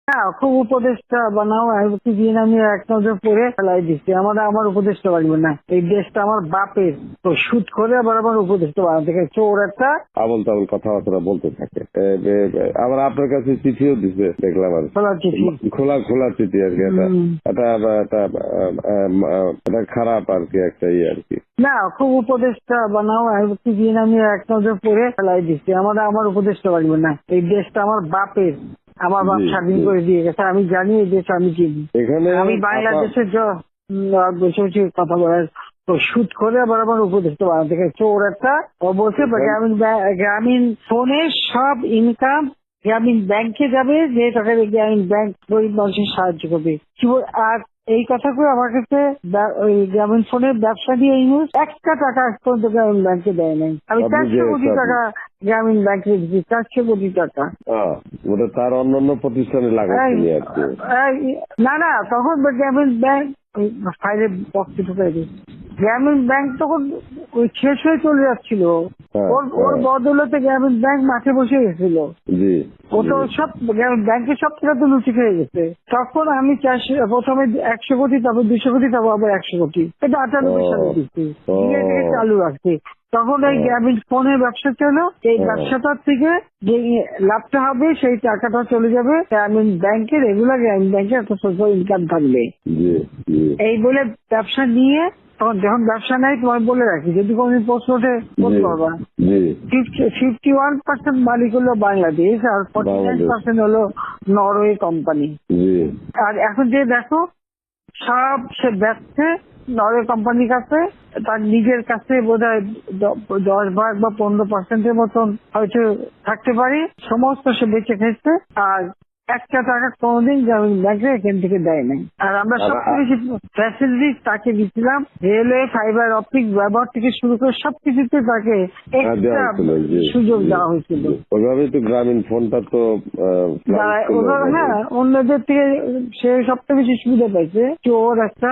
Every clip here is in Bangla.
হ্যাঁ, খুব উপদেশটা বানাও দিন আমি এক নজর পড়ে ফেলাই দিচ্ছি। আমার উপদেশটা লাগবে না, এই দেশটা আমার বাপের, তো সুদ করে আবার আমার উপদেশটা বানাতে চোর একটা আবল তাবল কথাবার্তা বলতে থাকে। আবার আপনার কাছে চিঠিও দিচ্ছে দেখলাম, আর খোলা চিঠি, খোলা চিঠি আর কি। এটা খারাপ আর কি, একটা আর কি। না, খুব উপদেশটা বানাও দিন আমি এক নজর পড়ে ফেলাই দিচ্ছি। আমার উপদেশটা লাগবে না, এই দেশটা আমার বাপের, আমার বাপ স্বাধীন করে দিয়ে গেছে, আমি জানি এই দেশ আমি চিনি। এখানে আমি বাংলাদেশের বসে বসে কথা বলার, তো শুট করে আবার আমার উপদেশটা বানাতে চোর একটা। ও বলছে গ্রামীণ ফোনে সব ইনকাম গ্রামীণ ব্যাংকে যাবে, যে টাকা গ্রামীণ ব্যাংক গরিব মানুষের সাহায্য করবে। আর এই কথা করে আমার কাছে ওই গ্রামীণ ফোনের ব্যবসা দিয়ে ইউজ একটা টাকা পর্যন্ত গ্রামীণ ব্যাংকে দেয় নাই। আমি 400 কোটি টাকা গ্রামীণ ব্যাংকে দিচ্ছি, 400 কোটি টাকা। ওটা তার অন্যান্য প্রতিষ্ঠানে লাগাচ্ছি আর কি। না, তখন গ্রামীণ ব্যাংক ফাইলে বক্সে ঢুকাই দিচ্ছে। গ্রামীণ ব্যাংক তখন ওই শেষ হয়ে চলে যাচ্ছিল, ওর বদলতে গ্রামীণ ব্যাংক মাঠে বসে গেছিল। ও তো সব ব্যাংকের সব টাকা তো লুচি খেয়ে গেছে। তখন আমি প্রথমে 100 কোটি, তারপর 200 কোটি, তারপর আবার 100 কোটি, এটা 98 সালে দিচ্ছি, চালু রাখছি। তখন এই গ্রামীণ ফোনের ব্যবসা ছিল, এই ব্যবসাটার থেকে যে লাভটা হবে সেই টাকাটা চলে যাবে গ্রামীণ ব্যাংকে, রেগুলার গ্রামীণ ব্যাংকে একটা সোশ্যাল ইনকাম থাকবে। এই বলে ব্যবসা নিয়ে তখন যখন ব্যবসা নেই, তোমার বলে রাখি, যদি কোনদিন প্রশ্ন ওঠে বলতে পারবা, 51% মালিক হলো বাংলাদেশ আর 49% হলো নরওয়ে কোম্পানি। আর এখন যে দেখো সব সে ব্যবসা নরওয়ে কোম্পানির কাছে, তার নিজের কাছে বোধহয় 10 ভাগ বা 15% মতন হয়তো থাকতে পারে, সমস্ত সে বেঁচে খেয়েছে। আর একটা টাকা কোনোদিন গ্রামীণ ব্যাংকে এখান থেকে দেয় নাই। আর আমরা সবচেয়ে বেশি ফ্যাসিলিটি তাকে দিচ্ছিলাম, রেলওয়ে, ফাইবার অপটিক ব্যবহার থেকে শুরু করে সবকিছুতে তাকে এক্সট্রা সুযোগ দেওয়া হয়েছিল। ওইভাবে তো গ্রামীণ ফোনটা তো হ্যাঁ, অন্যদের থেকে সে সবচেয়ে বেশি সুবিধা পাইছে। চোর একটা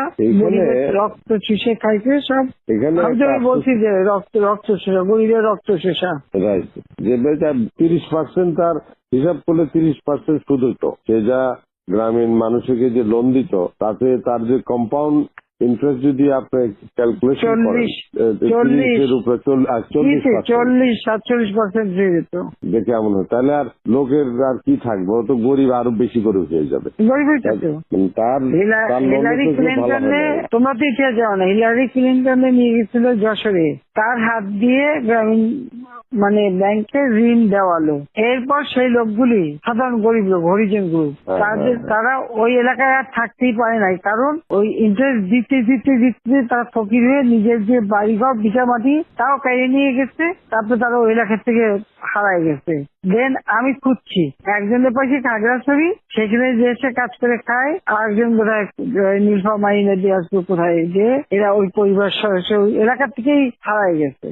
রক্ত চুষে খাইছে সব। আমি বলছি যে রক্ত শোষা, গরিবের রক্ত শোষা। যে 30% তার হিসাব করলে 30% সুদ হইতো। সে যা গ্রামীণ মানুষকে যে লোন দিত, তাতে তার যে কম্পাউন্ড ইন্টারেস্ট যদি আপনি ক্যালকুলেশন করেন, 40-47% দিয়ে দিত। দেখে এমন হয়, তাহলে আর লোকের আর কি থাকবে, ও তো গরিব আরো বেশি করে হয়ে যাবে। তোমরা তো ইতিহাস জানো না, হিলারি ক্লিন্টনে নিয়ে গেছিল যশোরে, তার হাত দিয়ে গ্রামীণ ব্যাংকে ঋণ দেওয়ালো। এরপর সেই লোকগুলি সাধারণ গরিব লোক, হরিজন গ্রুপ, তারা ওই এলাকায় আর থাকতেই পারে নাই, কারণ ওই ইন্টারেস্ট দিতে দিতে দিতে তারা ফকির হয়ে নিজের যে বাড়িঘর ভিটা মাটি তাও কেড়ে নিয়ে গেছে। তারপরে তারা ওই এলাকা থেকে হারায় গেছে। দেন আমি খুঁজছি, একজনের পাশে খাগড়াছড়ি, সেখানে যে এসে কাজ করে খায়, আর একজন বোধহয় নীলফামারী নদী আসবে কোথায়, যে এরা ওই পরিবার সদস্য ওই এলাকা থেকেই হারায় গেছে।